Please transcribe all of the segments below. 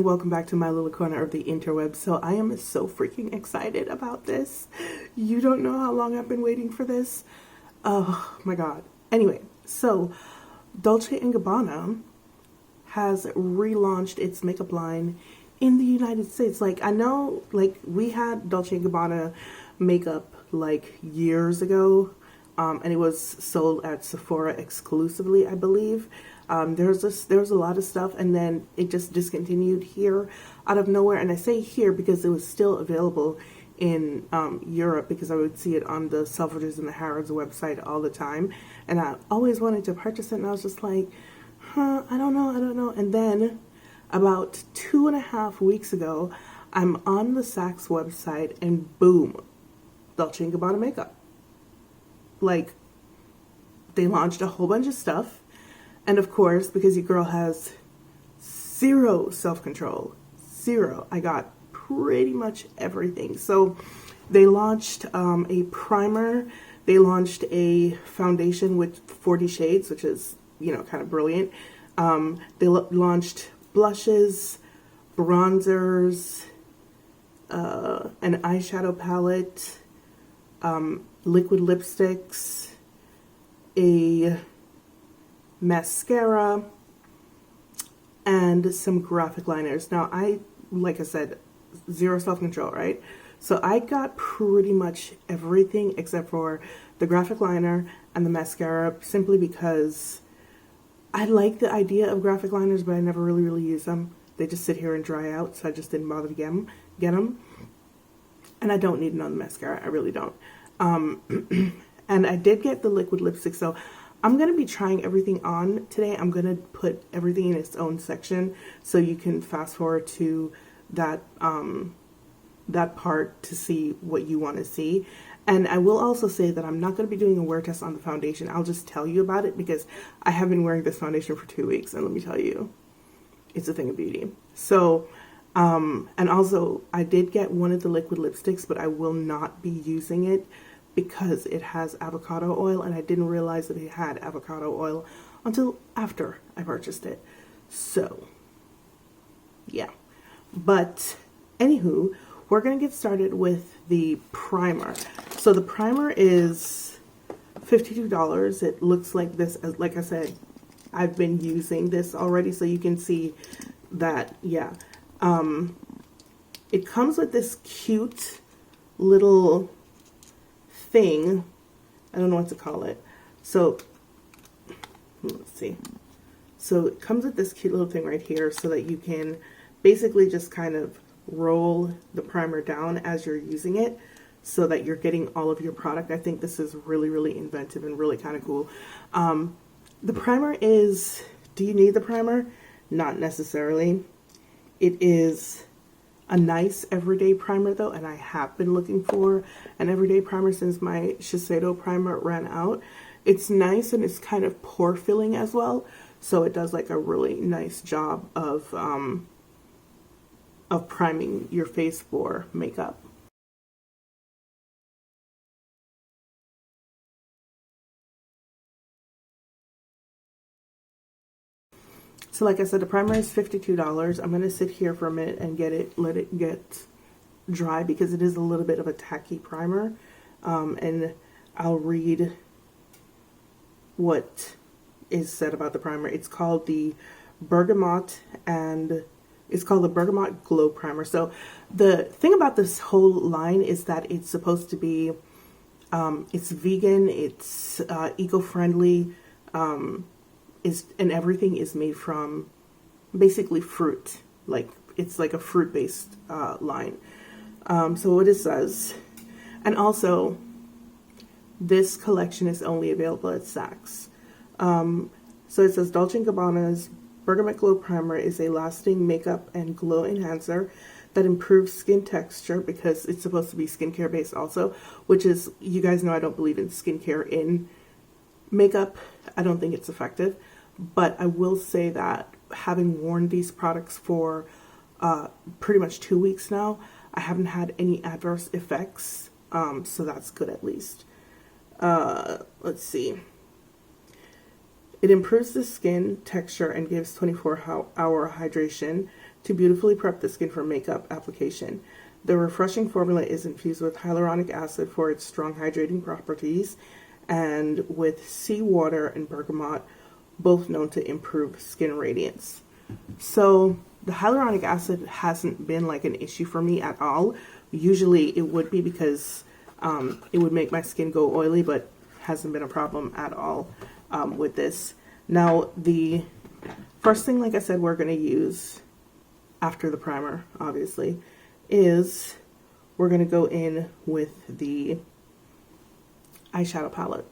welcome back to my little corner of the interweb. So I am so freaking excited about this. You don't know how long I've been waiting for this. Oh my god. Anyway, so Dolce & Gabbana has relaunched its makeup line in the United States. Like, I know, like, we had Dolce & Gabbana makeup like years ago, and it was sold at Sephora exclusively, I believe. There was a lot of stuff, and then it just discontinued here out of nowhere. And I say here because it was still available in Europe, because I would see it on the Selfridges and the Harrods website all the time, and I always wanted to purchase it, and I was just like, I don't know. And then about 2.5 weeks ago, I'm on the Saks website, and boom, Dolce & Gabbana makeup. Like, they launched a whole bunch of stuff. And of course, because your girl has zero self-control, zero, I got pretty much everything. So they launched a primer, they launched a foundation with 40 shades, which is, you know, kind of brilliant. They launched blushes, bronzers, an eyeshadow palette, liquid lipsticks, a mascara, and some graphic liners. Now, like I said, zero self-control, right? So I got pretty much everything except for the graphic liner and the mascara, simply because I like the idea of graphic liners, but I never really use them. They just sit here and dry out, so I just didn't bother to get them. And I don't need another mascara. I really don't. And I did get the liquid lipstick, so I'm going to be trying everything on today. I'm going to put everything in its own section, so you can fast forward to that that part to see what you want to see. And I will also say that I'm not going to be doing a wear test on the foundation. I'll just tell you about it, because I have been wearing this foundation for 2 weeks, and let me tell you, it's a thing of beauty. So, and also, I did get one of the liquid lipsticks, but I will not be using it because it has avocado oil, and I didn't realize that it had avocado oil until after I purchased it. So, yeah. But, anywho, we're going to get started with the primer. So the primer is $52. It looks like this. Like I said, I've been using this already, so you can see that, yeah. It comes with this cute little thing. I don't know what to call it. So, let's see. So it comes with this cute little thing right here, so that you can basically just kind of roll the primer down as you're using it, so that you're getting all of your product. I think this is really inventive and really kind of cool. The primer is, do you need the primer? Not necessarily. It is a nice everyday primer though, and I have been looking for an everyday primer since my Shiseido primer ran out. It's nice, and it's kind of pore filling as well, so it does like a really nice job of priming your face for makeup. So like I said, the primer is $52. I'm going to sit here for a minute and let it get dry, because it is a little bit of a tacky primer. And I'll read what is said about the primer. It's called the Bergamot, and it's called the Bergamot Glow Primer. So the thing about this whole line is that it's supposed to be, it's vegan, it's eco-friendly, and everything is made from basically fruit. Like, it's like a fruit-based line. So what it says, and also this collection is only available at Saks. So it says Dolce & Gabbana's Bergamot Glow Primer is a lasting makeup and glow enhancer that improves skin texture, because it's supposed to be skincare based also, which is, you guys know I don't believe in skincare in makeup. I don't think it's effective, but I will say that having worn these products for pretty much 2 weeks now, I haven't had any adverse effects, so that's good at least. Let's see. It improves the skin texture and gives 24-hour hydration. to beautifully prep the skin for makeup application. The refreshing formula is infused with hyaluronic acid for its strong hydrating properties and with seawater and bergamot, both known to improve skin radiance. So the hyaluronic acid hasn't been like an issue for me at all. Usually it would be because it would make my skin go oily, but hasn't been a problem at all with this. Now the first thing, like I said, we're going to use after the primer, obviously, is we're going to go in with the eyeshadow palette.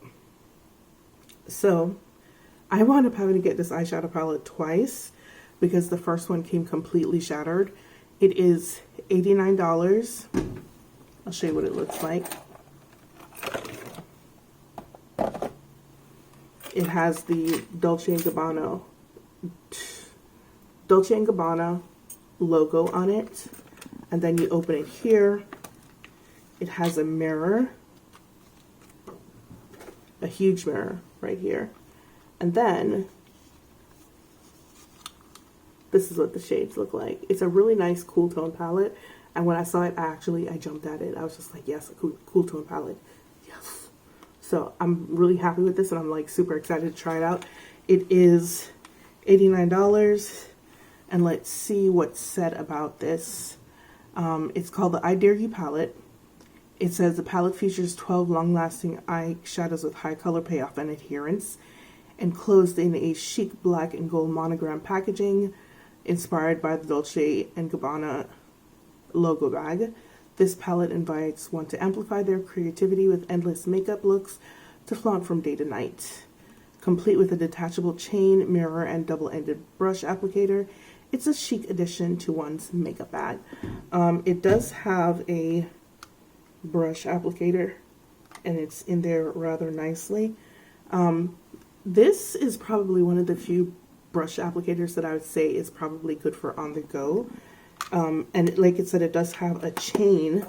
So I wound up having to get this eyeshadow palette twice because the first one came completely shattered. It is $89. I'll show you what it looks like. It has the Dolce & Gabbana logo on it, and then you open it here. It has a mirror, a huge mirror right here, and then this is what the shades look like. It's a really nice cool tone palette, and when I saw it, I jumped at it. I was just like, yes, a cool tone palette, yes. So I'm really happy with this, and I'm like super excited to try it out. It is $89, and let's see what's said about this. It's called the I Dare You palette. It says the palette features 12 long-lasting eyeshadows with high color payoff and adherence, enclosed in a chic black and gold monogram packaging, inspired by the Dolce & Gabbana logo bag. This palette invites one to amplify their creativity with endless makeup looks to flaunt from day to night. Complete with a detachable chain, mirror, and double-ended brush applicator, it's a chic addition to one's makeup bag. It does have a brush applicator, and it's in there rather nicely. This is probably one of the few brush applicators that I would say is probably good for on the go. And like it said, it does have a chain,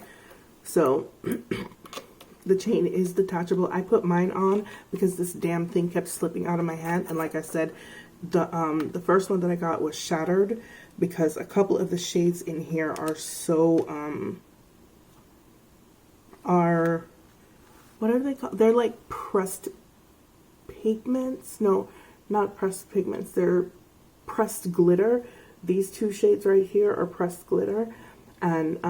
so the chain is detachable. I put mine on because this damn thing kept slipping out of my hand, and like I said, the first one that I got was shattered because a couple of the shades in here are so what are they called? They're like pressed pigments. No, not pressed pigments. They're pressed glitter. These two shades right here are pressed glitter, and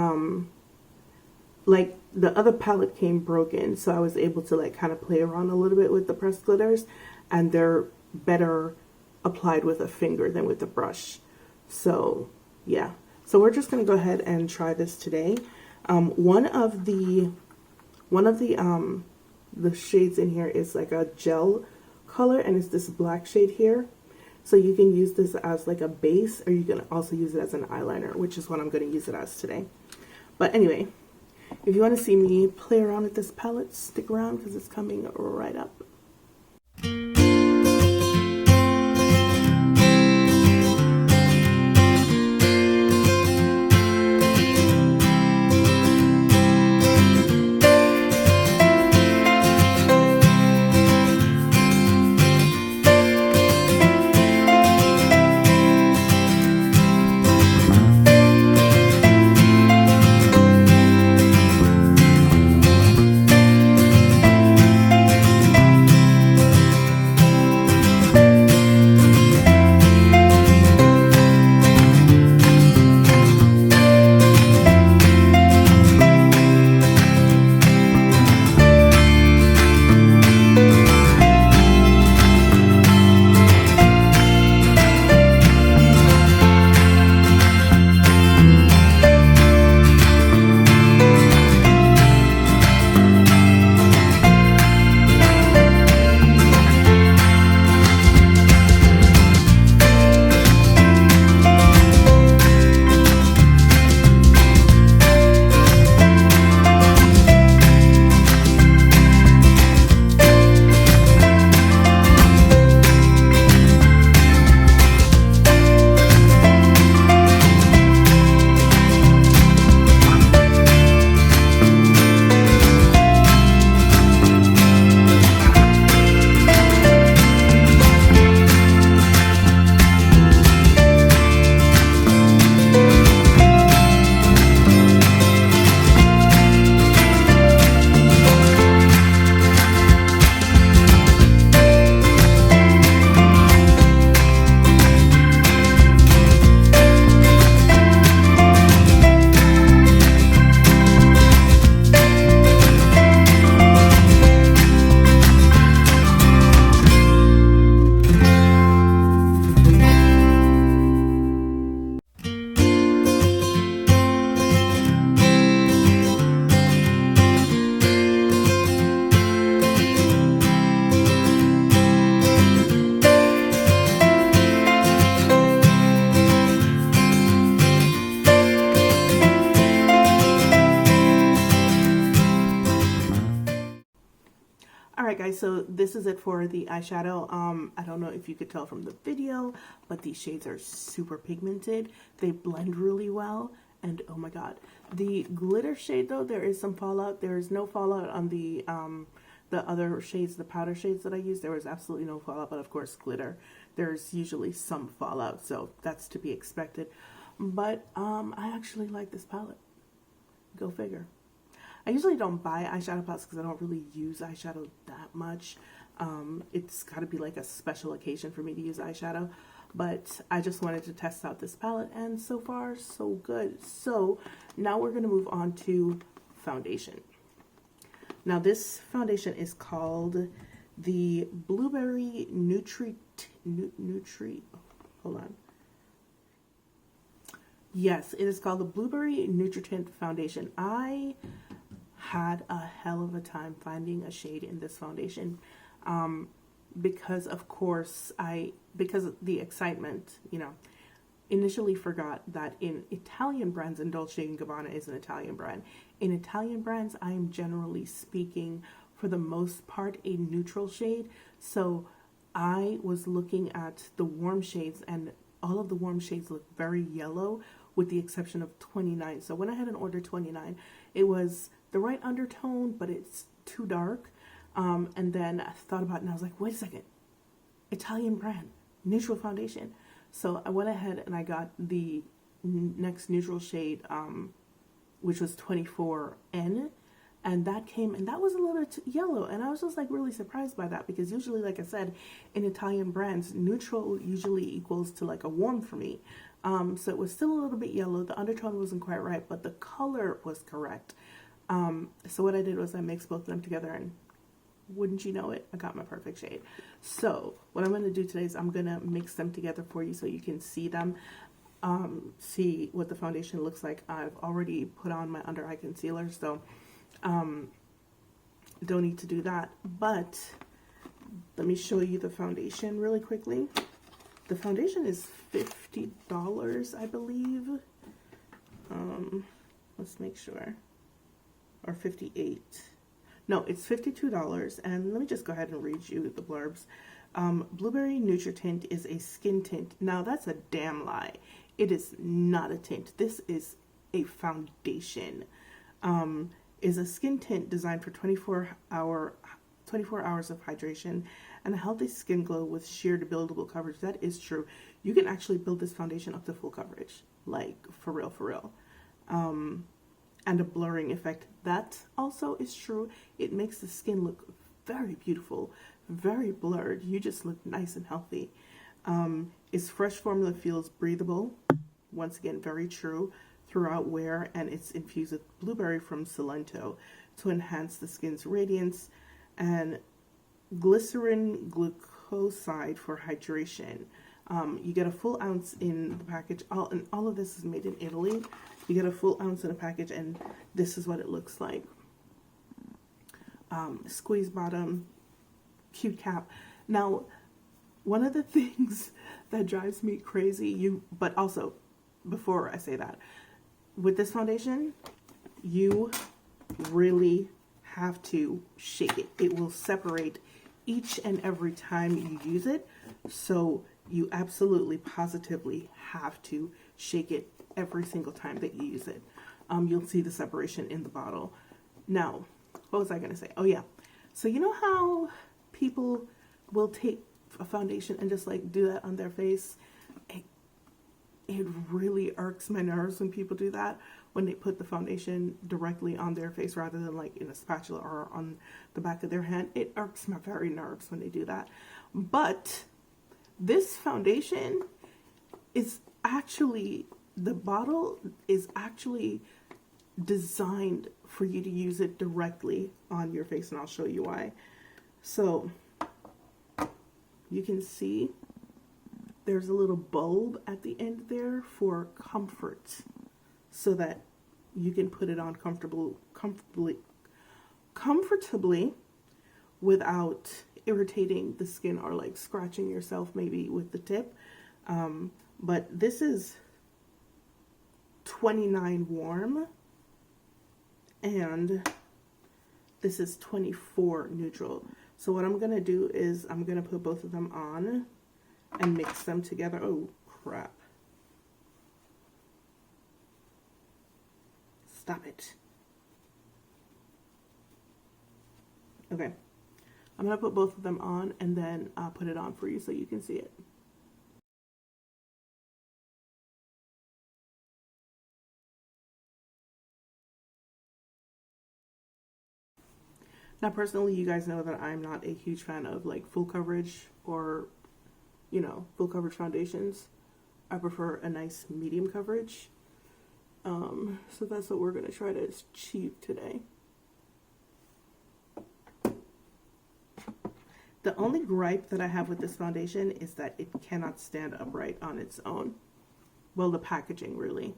like the other palette came broken, so I was able to like kind of play around a little bit with the pressed glitters, and they're better applied with a finger than with a brush. So yeah, so we're just gonna go ahead and try this today. One of the shades in here is like a gel color, and it's this black shade here. So you can use this as like a base, or you can also use it as an eyeliner, which is what I'm going to use it as today. But anyway, if you want to see me play around with this palette, stick around because it's coming right up. guys, so this is it for the eyeshadow. I don't know if you could tell from the video, but these shades are super pigmented. They blend really well, and oh my god. The glitter shade though, there is some fallout. There is no fallout on the other shades, the powder shades that I use. There was absolutely no fallout, but of course glitter, there's usually some fallout, so that's to be expected. But I actually like this palette. Go figure. I usually don't buy eyeshadow palettes because I don't really use eyeshadow that much. It's got to be like a special occasion for me to use eyeshadow. But I just wanted to test out this palette, and so far so good. So now we're going to move on to foundation. Now this foundation is called the Blueberry hold on. Yes, it is called the Blueberry Nutri-Tint Foundation. I had a hell of a time finding a shade in this foundation because of course because of the excitement, you know, initially forgot that in Italian brands, and Dolce & Gabbana is an Italian brand, in Italian brands I am generally speaking for the most part a neutral shade. So I was looking at the warm shades, and all of the warm shades look very yellow with the exception of 29. So when I had an order 29, it was the right undertone, but it's too dark. And then I thought about it and I was like, wait a second, Italian brand, neutral foundation. So I went ahead and I got the next neutral shade, which was 24N. And that came, and that was a little bit yellow. And I was just like really surprised by that, because usually, like I said, in Italian brands, neutral usually equals to like a warm for me. So it was still a little bit yellow. The undertone wasn't quite right, but the color was correct. So what I did was I mixed both of them together, and wouldn't you know it, I got my perfect shade. So what I'm going to do today is I'm going to mix them together for you so you can see them, see what the foundation looks like. I've already put on my under eye concealer, so don't need to do that. But let me show you the foundation really quickly. The foundation is $50, I believe. Let's make sure. Or 58. No, it's $52. And let me just go ahead and read you the blurbs. Blueberry Nutri-Tint is a skin tint. Now that's a damn lie. It is not a tint. This is a foundation. Is a skin tint designed for 24 hours of hydration and a healthy skin glow with sheer buildable coverage. That is true. You can actually build this foundation up to full coverage, like for real, for real. And a blurring effect. That also is true. It makes the skin look very beautiful, very blurred. You just look nice and healthy. Its fresh formula feels breathable. Once again, very true throughout wear, and it's infused with blueberry from Cilento to enhance the skin's radiance, and glycerin glucoside for hydration. You get a full ounce in the package, and all of this is made in Italy. You get a full ounce in a package, and this is what it looks like. Squeeze bottom, cute cap. Now, one of the things that drives me crazy, but also, before I say that, with this foundation, you really have to shake it. It will separate each and every time you use it. So you absolutely, positively have to shake it every single time that you use it. You'll see the separation in the bottle. Now, what was I going to say? Oh yeah. So you know how people will take a foundation and just like do that on their face? It really irks my nerves when people do that, when they put the foundation directly on their face rather than like in a spatula or on the back of their hand. It irks my very nerves when they do that. But this foundation is actually, the bottle is actually designed for you to use it directly on your face, and I'll show you why. So you can see there's a little bulb at the end there for comfort, so that you can put it on comfortably without irritating the skin or like scratching yourself maybe with the tip. But this is 29 warm and this is 24 neutral. So what I'm going to do is I'm going to put both of them on and mix them together. Oh, crap. Stop it. Okay. I'm going to put both of them on and then I'll put it on for you so you can see it. Now, personally, you guys know that I'm not a huge fan of like full coverage or, you know, full coverage foundations. I prefer a nice medium coverage. So that's what we're going to try to achieve today. The only gripe that I have with this foundation is that it cannot stand upright on its own. Well, the packaging, really.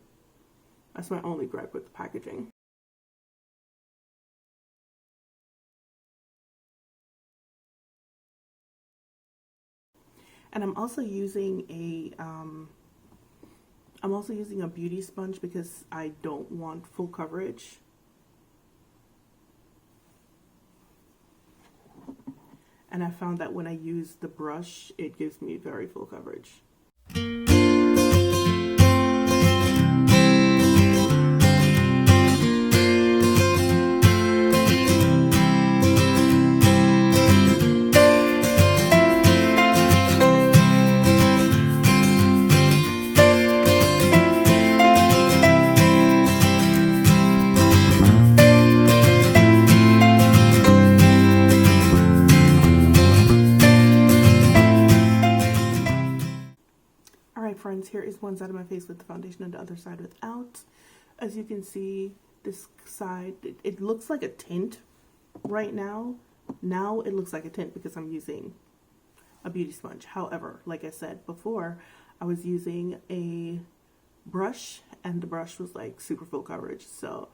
That's my only gripe with the packaging. And I'm also using a beauty sponge because I don't want full coverage. And I found that when I use the brush, it gives me very full coverage. Friends, here is one side of my face with the foundation and the other side without. As you can see, this side, it looks like a tint right now. Now it looks like a tint because I'm using a beauty sponge. However, like I said before, I was using a brush and the brush was like super full coverage. So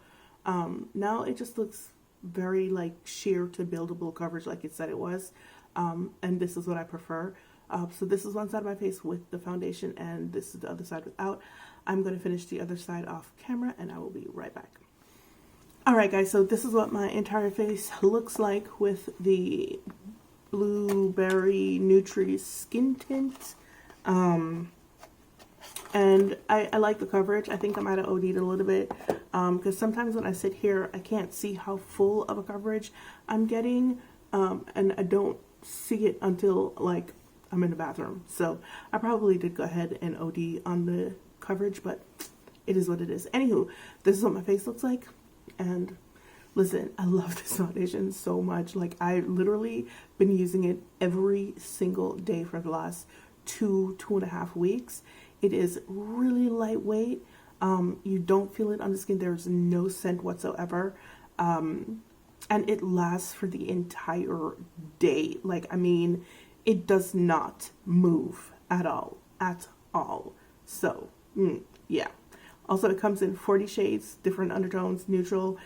now it just looks very like sheer to buildable coverage like it said it was. And this is what I prefer. So this is one side of my face with the foundation and this is the other side without. I'm going to finish the other side off camera and I will be right back. Alright guys, so this is what my entire face looks like with the Blueberry Nutri Skin Tint. And I like the coverage. I think I might have OD'd a little bit because sometimes when I sit here I can't see how full of a coverage I'm getting and I don't see it until like I'm in the bathroom. So I probably did go ahead and OD on the coverage, but it is what it is. Anywho, this is what my face looks like. And listen, I love this foundation so much. Like I literally been using it every single day for the last 2.5 weeks. It is really lightweight. You don't feel it on the skin. There's no scent whatsoever. And it lasts for the entire day. Like, I mean, it does not move at all, So, yeah. Also, it comes in 40 shades, different undertones, neutral,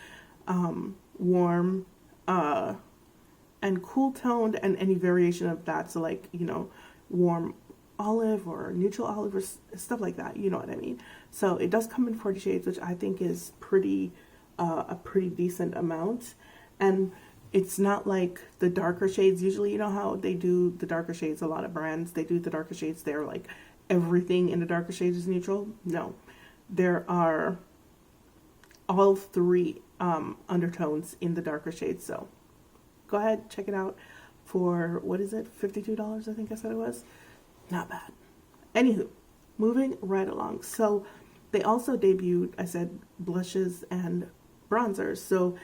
warm, and cool toned, and any variation of that. So, like, you know, warm olive or neutral olive or stuff like that. You know what I mean? So, it does come in 40 shades, which I think is pretty, a pretty decent amount. And it's not like the darker shades. Usually, you know how they do the darker shades, a lot of brands, they do the darker shades. They're like everything in the darker shades is neutral. No, there are all three undertones in the darker shades. So go ahead, check it out for, what is it, $52, I think I said it was. Not bad. Anywho, moving right along. So they also debuted, I said, blushes and bronzers. So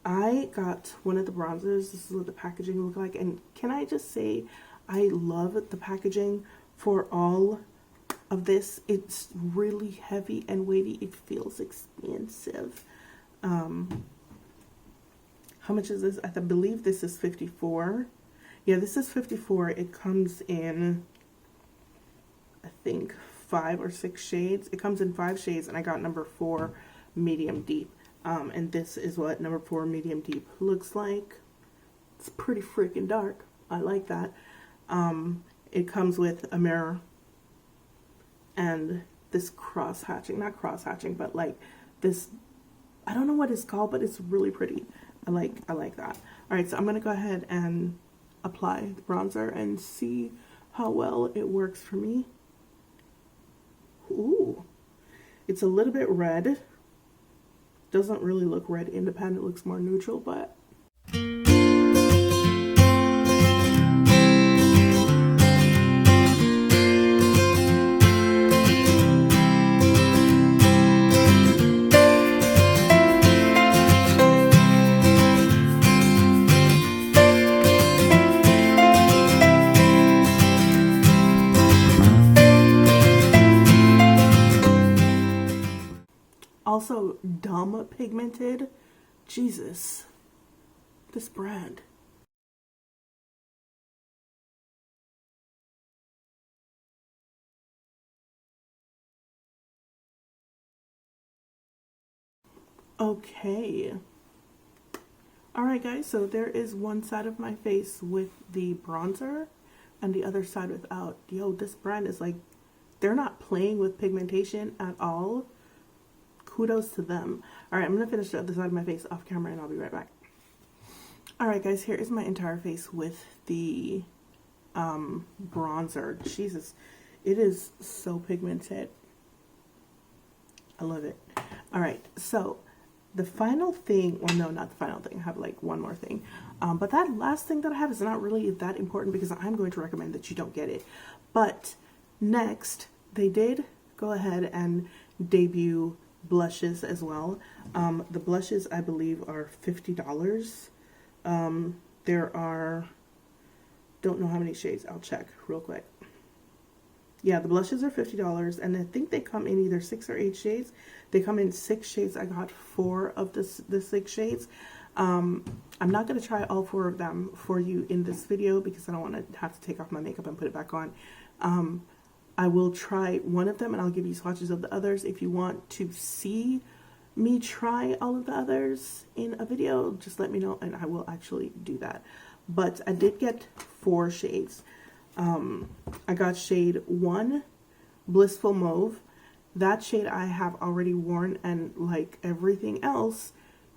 I got one of the bronzers. This is what the packaging looked like. And can I just say, I love the packaging for all of this. It's really heavy and weighty. It feels expensive. How much is this? I believe this is $54. Yeah, this is $54. It comes in, I think, 5 or 6 shades. It comes in 5 shades, and I got number 4 medium deep. And this is what number 4 medium deep looks like. It's pretty freaking dark. I like that. It comes with a mirror and this cross hatching, not cross hatching, but like this, I don't know what it's called, but it's really pretty. I like that. All right, so I'm gonna go ahead and apply the bronzer and see how well it works for me. Ooh, it's a little bit red. Doesn't really look red independent, it looks more neutral, but also dumb pigmented. Jesus, this brand. Okay. Alright guys, so there is one side of my face with the bronzer and the other side without. Yo, this brand is like, they're not playing with pigmentation at all. Kudos to them. Alright, I'm going to finish the other side of my face off camera and I'll be right back. Alright guys, here is my entire face with the bronzer. Jesus, it is so pigmented. I love it. Alright, so the final thing, well no, not the final thing, I have like one more thing. But that last thing that I have is not really that important because I'm going to recommend that you don't get it. But next, they did go ahead and debut blushes as well. The blushes I believe are $50. There are, don't know how many shades, I'll check real quick. Yeah, the blushes are $50 and I think they come in either 6 or 8 shades. They come in 6 shades. I got 4 of the 6 shades. I'm not going to try all 4 of them for you in this video because I don't want to have to take off my makeup and put it back on. I will try one of them and I'll give you swatches of the others. If you want to see me try all of the others in a video, just let me know and I will actually do that. But I did get 4 shades. I got shade 1, Blissful Mauve. That shade I have already worn, and like everything else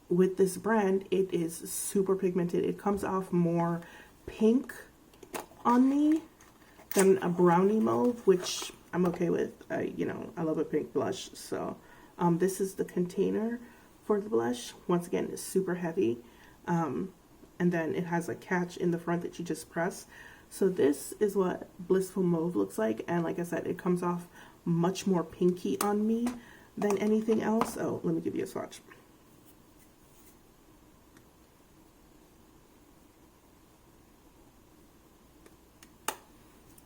with this brand, it is super pigmented. It comes off more pink on me than a brownie mauve, which I'm okay with. You know, I love a pink blush. So this is the container for the blush. Once again, it's super heavy. And then it has a catch in the front that you just press. So this is what Blissful Mauve looks like, and like I said, it comes off much more pinky on me than anything else. Oh, let me give you a swatch.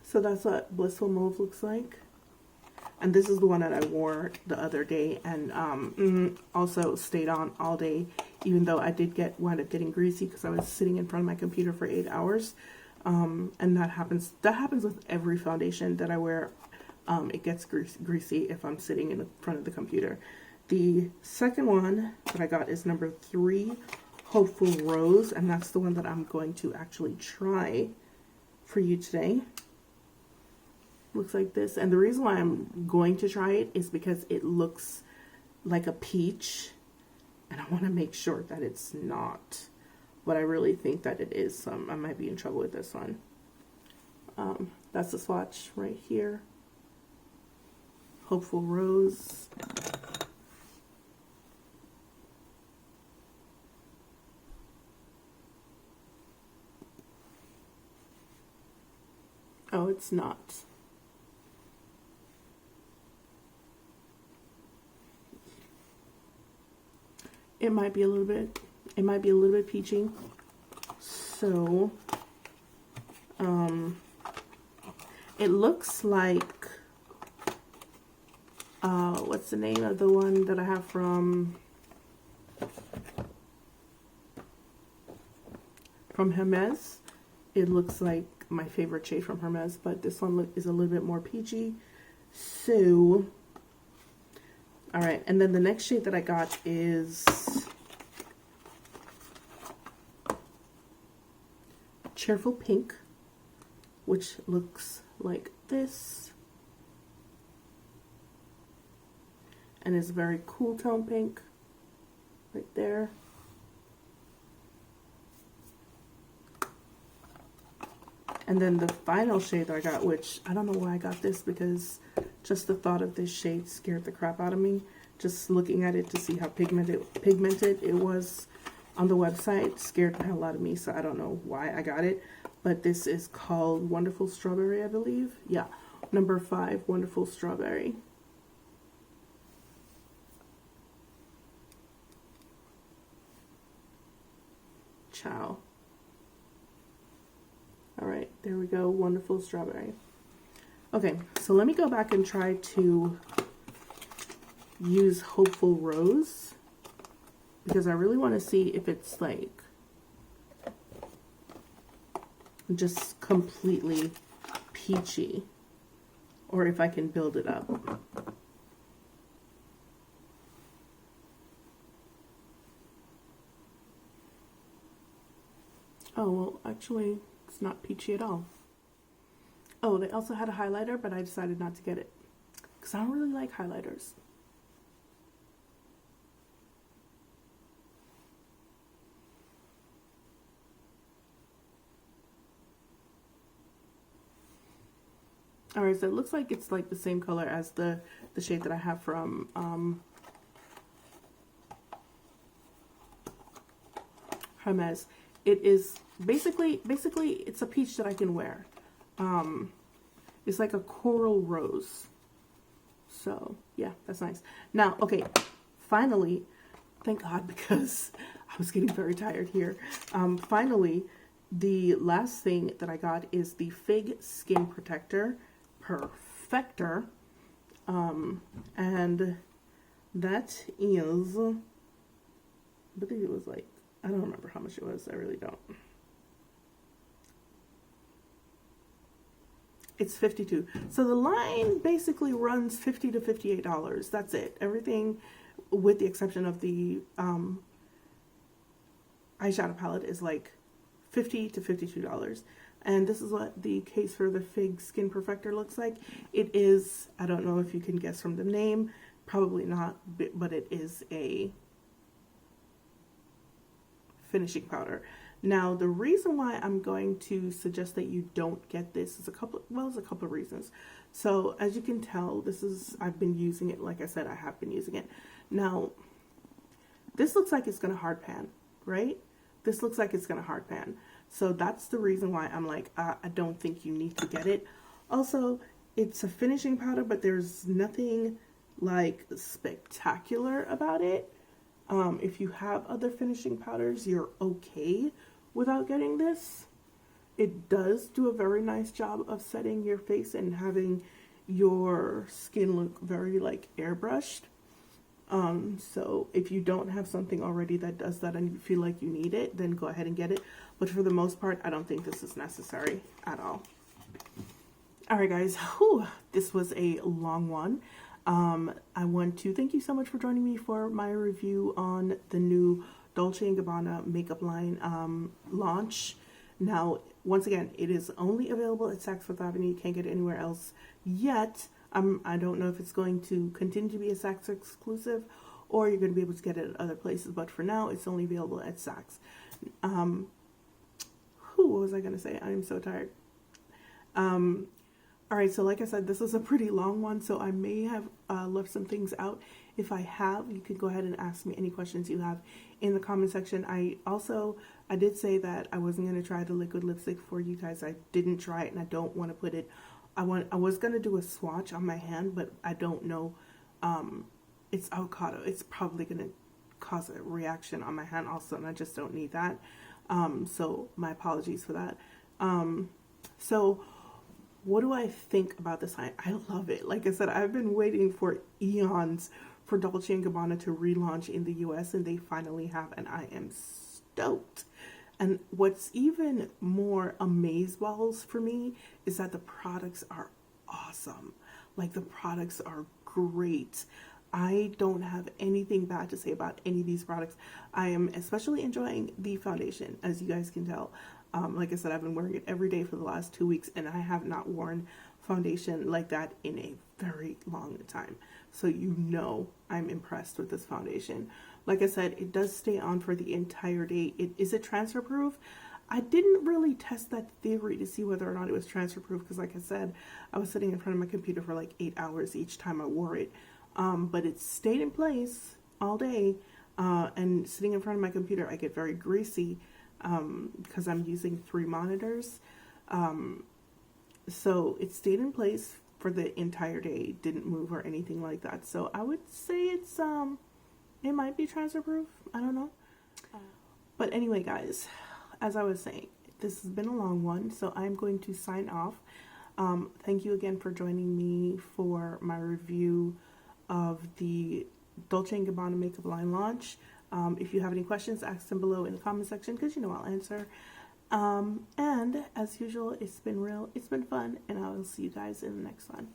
So that's what Blissful Mauve looks like. And this is the one that I wore the other day and also stayed on all day, even though I did wind up getting greasy because I was sitting in front of my computer for 8 hours. And that happens with every foundation that I wear. It gets greasy if I'm sitting in front of the computer. The second one that I got is number 3, Hopeful Rose, and that's the one that I'm going to actually try for you today. Looks like this, and the reason why I'm going to try it is because it looks like a peach, and I want to make sure that it's not what I really think that it is. So I might be in trouble with this one. That's the swatch right here. Hopeful Rose. Oh, it's not. It might be a little bit peachy. So it looks like what's the name of the one that I have from Hermes? It looks like my favorite shade from Hermes, but this one is a little bit more peachy. So all right, and then the next shade that I got is Cheerful Pink, which looks like this, and is very cool tone pink right there. And then the final shade that I got, which I don't know why I got this, because just the thought of this shade scared the crap out of me. Just looking at it to see how pigmented it was on the website scared the hell out of me, so I don't know why I got it. But this is called Wonderful Strawberry, I believe. Yeah, number 5, Wonderful Strawberry. Ciao. All right, there we go, Wonderful Strawberry. Okay, so let me go back and try to use Hopeful Rose, because I really want to see if it's like just completely peachy, or if I can build it up. Oh, well, actually, it's not peachy at all. Oh, they also had a highlighter, but I decided not to get it because I don't really like highlighters. Alright, so it looks like it's like the same color as the shade that I have from Hermes. It is basically it's a peach that I can wear. It's like a coral rose. So yeah, that's nice. Now, okay, finally, thank God, because I was getting very tired here. Finally, the last thing that I got is the Fig Skin Protector Perfector, and that is, I believe it was like, I don't remember how much it was, I really don't. It's $52. So the line basically runs $50 to $58. That's it. Everything, with the exception of the eyeshadow palette, is like $50 to $52. And this is what the case for the Fig Skin Perfector looks like. It is, I don't know if you can guess from the name, probably not, but it is a finishing powder. Now, the reason why I'm going to suggest that you don't get this is a couple of reasons. So, as you can tell, I've been using it. Like I said, I have been using it. Now, this looks like it's going to hard pan, right? This looks like it's going to hard pan. So that's the reason why I'm like, I don't think you need to get it. Also, it's a finishing powder, but there's nothing like spectacular about it. If you have other finishing powders, you're okay without getting this. It does do a very nice job of setting your face and having your skin look very like airbrushed. So if you don't have something already that does that and you feel like you need it, then go ahead and get it. But for the most part, I don't think this is necessary at all. Alright guys, this was a long one. I want to thank you so much for joining me for my review on the new Dolce & Gabbana makeup line launch. Now, once again, it is only available at Saks Fifth Avenue. You can't get it anywhere else yet. I don't know if it's going to continue to be a Saks exclusive or you're going to be able to get it at other places, but for now, it's only available at Saks. What was I going to say? I am so tired. Alright, so like I said, this is a pretty long one, so I may have left some things out. If I have, you can go ahead and ask me any questions you have in the comment section. I did say that I wasn't going to try the liquid lipstick for you guys. I didn't try it, and I don't want to put it, I was going to do a swatch on my hand, but I don't know, it's avocado. It's probably going to cause a reaction on my hand also, and I just don't need that. So my apologies for that. So what do I think about this line? I love it. Like I said, I've been waiting for eons for Dolce & Gabbana to relaunch in the US, and they finally have, and I am stoked. And what's even more amazeballs for me is that the products are awesome. Like, the products are great. I don't have anything bad to say about any of these products. I am especially enjoying the foundation, as you guys can tell. Like I said, I've been wearing it every day for the last 2 weeks, and I have not worn foundation like that in a very long time. So you know I'm impressed with this foundation. Like I said, it does stay on for the entire day. Is it transfer proof? I didn't really test that theory to see whether or not it was transfer proof because, like I said, I was sitting in front of my computer for like 8 hours each time I wore it. But it stayed in place all day. And sitting in front of my computer, I get very greasy because I'm using 3 monitors. So it stayed in place for the entire day, didn't move or anything like that. So I would say it's it might be transfer proof. I don't know. But anyway, guys, as I was saying, this has been a long one, so I'm going to sign off. Thank you again for joining me for my review of the Dolce & Gabbana makeup line launch. If you have any questions, ask them below in the comment section because you know I'll answer. And as usual, it's been real, it's been fun, and I will see you guys in the next one.